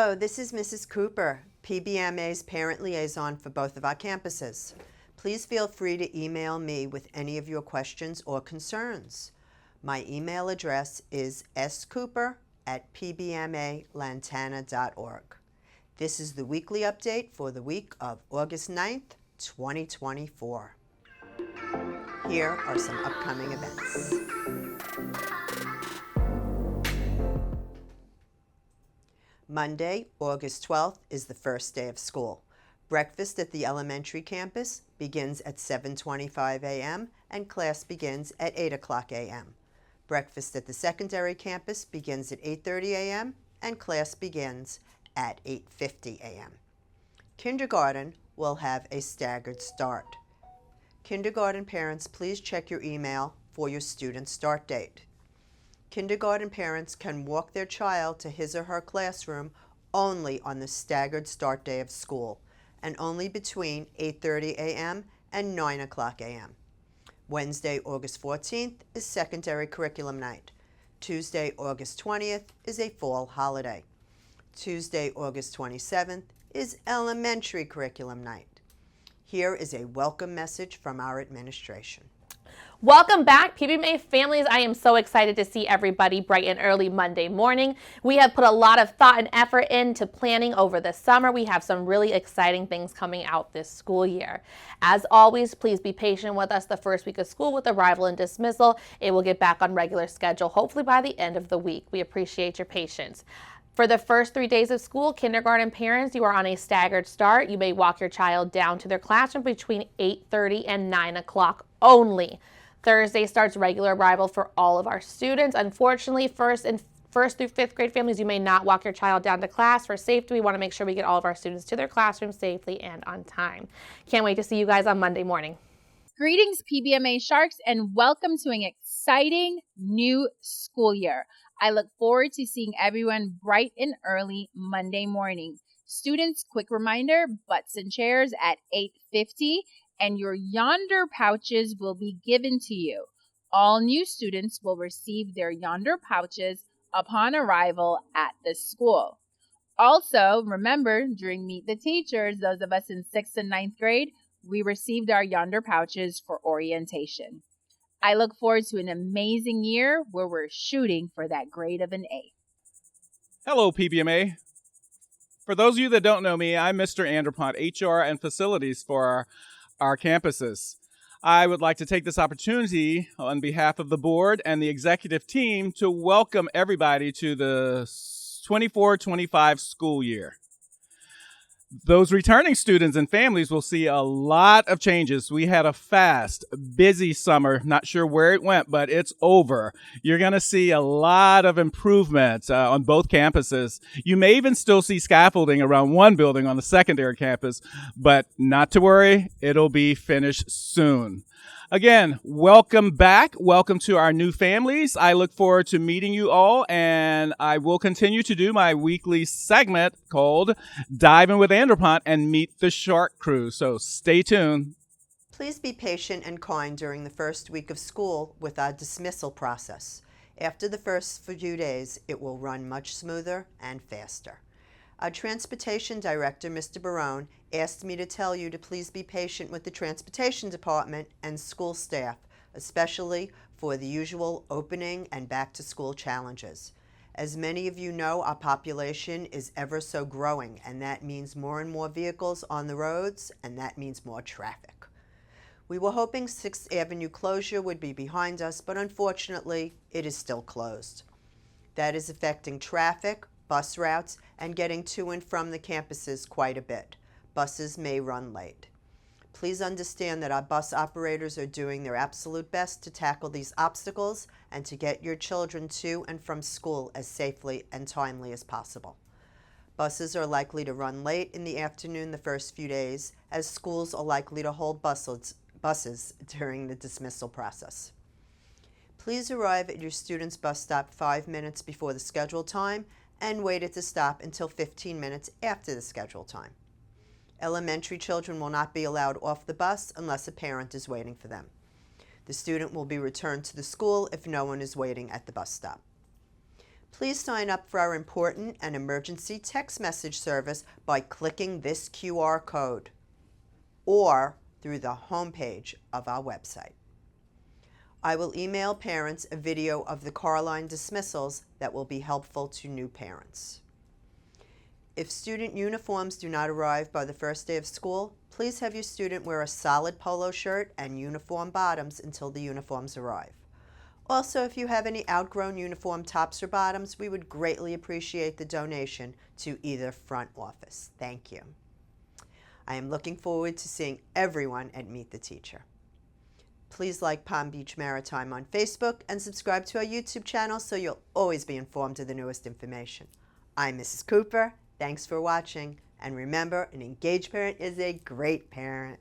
Hello, this is Mrs. Cooper, PBMA's parent liaison for both of our campuses. Please feel free to email me with any of your questions or concerns. My email address is scooper@pbmalantana.org. This is the weekly update for the week of August 9th, 2024. Here are some upcoming events. Monday, August 12th is the first day of school. Breakfast at the elementary campus begins at 7:25 a.m. and class begins at 8 o'clock a.m. Breakfast at the secondary campus begins at 8:30 a.m. and class begins at 8:50 a.m. Kindergarten will have a staggered start. Kindergarten parents, please check your email for your student start date. Kindergarten parents can walk their child to his or her classroom only on the staggered start day of school and only between 8:30 a.m. and 9 o'clock a.m. Wednesday, August 14th is secondary curriculum night. Tuesday, August 20th is a fall holiday. Tuesday, August 27th is elementary curriculum night. Here is a welcome message from our administration. Welcome back, PBMA families. I am so excited to see everybody bright and early Monday morning. We have put a lot of thought and effort into planning over the summer. We have some really exciting things coming out this school year. As always, please be patient with us the first week of school with arrival and dismissal. It will get back on regular schedule, hopefully by the end of the week. We appreciate your patience. For the first 3 days of school, kindergarten parents, you are on a staggered start. You may walk your child down to their classroom between 8:30 and 9 o'clock only. Thursday starts regular arrival for all of our students. Unfortunately, first through fifth grade families, you may not walk your child down to class for safety. We want to make sure we get all of our students to their classrooms safely and on time. Can't wait to see you guys on Monday morning. Greetings, PBMA Sharks, and welcome to an exciting new school year. I look forward to seeing everyone bright and early Monday morning. Students, quick reminder, butts and chairs at 8:50. And your yonder pouches will be given to you. All new students will receive their yonder pouches upon arrival at the school. Also, remember, during Meet the Teachers, those of us in 6th and 9th grade, we received our yonder pouches for orientation. I look forward to an amazing year where we're shooting for that grade of an A. Hello, PBMA. For those of you that don't know me, I'm Mr. Anderpont, HR and Facilities for our campuses. I would like to take this opportunity on behalf of the board and the executive team to welcome everybody to the 24-25 school year. Those returning students and families will see a lot of changes. We had a fast, busy summer. Not sure where it went, but it's over. You're going to see a lot of improvements on both campuses. You may even still see scaffolding around one building on the secondary campus, but not to worry, it'll be finished soon. Again, welcome back. Welcome to our new families. I look forward to meeting you all, and I will continue to do my weekly segment called Dive In with Anderpont and Meet the Shark Crew. So stay tuned. Please be patient and kind during the first week of school with our dismissal process. After the first few days, it will run much smoother and faster. Our transportation director, Mr. Barone, asked me to tell you to please be patient with the transportation department and school staff, especially for the usual opening and back-to-school challenges. As many of you know, our population is ever so growing, and that means more and more vehicles on the roads, and that means more traffic. We were hoping 6th Avenue closure would be behind us, but unfortunately, it is still closed. That is affecting traffic, bus routes, and getting to and from the campuses quite a bit. Buses may run late. Please understand that our bus operators are doing their absolute best to tackle these obstacles and to get your children to and from school as safely and timely as possible. Buses are likely to run late in the afternoon the first few days, as schools are likely to hold buses during the dismissal process. Please arrive at your student's bus stop 5 minutes before the scheduled time and wait at the stop until 15 minutes after the scheduled time. Elementary children will not be allowed off the bus unless a parent is waiting for them. The student will be returned to the school if no one is waiting at the bus stop. Please sign up for our important and emergency text message service by clicking this QR code or through the homepage of our website. I will email parents a video of the car line dismissals that will be helpful to new parents. If student uniforms do not arrive by the first day of school, please have your student wear a solid polo shirt and uniform bottoms until the uniforms arrive. Also, if you have any outgrown uniform tops or bottoms, we would greatly appreciate the donation to either front office. Thank you. I am looking forward to seeing everyone at Meet the Teacher. Please like Palm Beach Maritime on Facebook and subscribe to our YouTube channel so you'll always be informed of the newest information. I'm Mrs. Cooper. Thanks for watching. And remember, an engaged parent is a great parent.